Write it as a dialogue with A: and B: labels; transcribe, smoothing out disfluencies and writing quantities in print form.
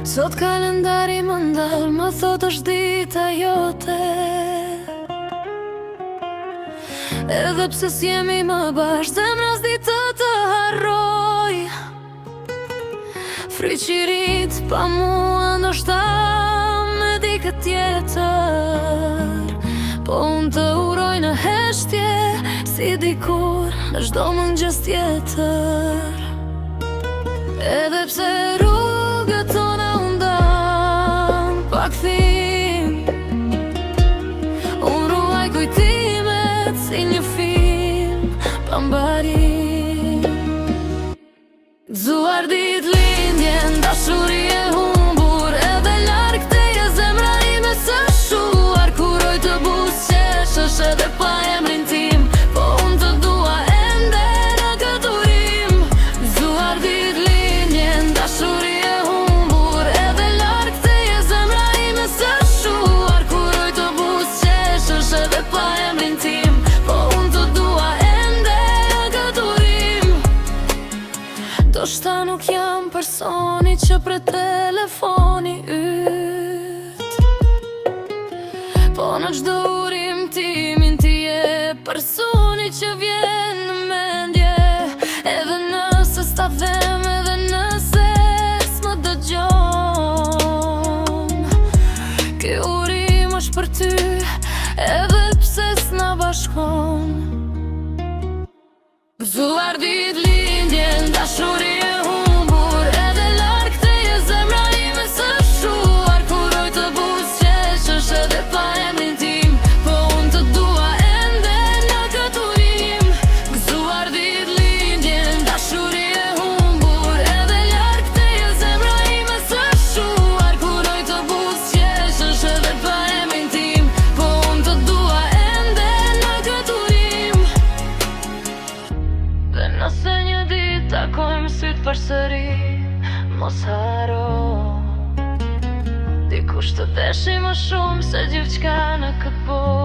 A: Sot kalendari më ndal, më thot është dita jote. Edhe pse s'jemi më bashkë, zemra s'di të harroj. Fryqirit pa mua ndoshta me dikë tjetër, po unë të uroj në heshtje si dikur në çdo mëngjes tjetër. Edhe pse rrugët tona u ndan pa kthim, unë ruaj kujtimet si një film pa mbarim. Gëzuar ditë lindjen, dashuri e humbur, edhe larg teje zemra ime së shuar. Kuroj të buzëqeshësh edhe pa emrin tim, po unë të dua ende në këtë urim. Gëzuar ditë lindjen, dashuri e humbur, edhe larg teje zemra ime së shuar. Kuroj të buzëqeshësh edhe pa emrin tim, po unë të dua ende në këtë urim. Ndoshta nuk jam personi që pre telefoni yt, po në çdo urim timin ti je personi që vjen në mendje. Edhe nëse s'ta them, edhe nëse s'më dëgjon, ky urim është për ty, edhe pse s'na bashkon. Gëzuar ditë lindjen, dashuri e humbur, edhe larg teje zemra ime së shuar. Kuroj të buzëqeshësh edhe pa emrin tim, po unë të dua ende në këtë urim. Gëzuar ditë lindjen, dashuri e humbur, edhe larg teje zemra ime së shuar. Kuroj të buzëqeshësh edhe pa emrin tim, po unë të dua ende në këtë urim. Dhe nëse një ditë takojmë sytë përsëri, mos haro, dikush të deshi më shumë se gjithçka në këtë botë.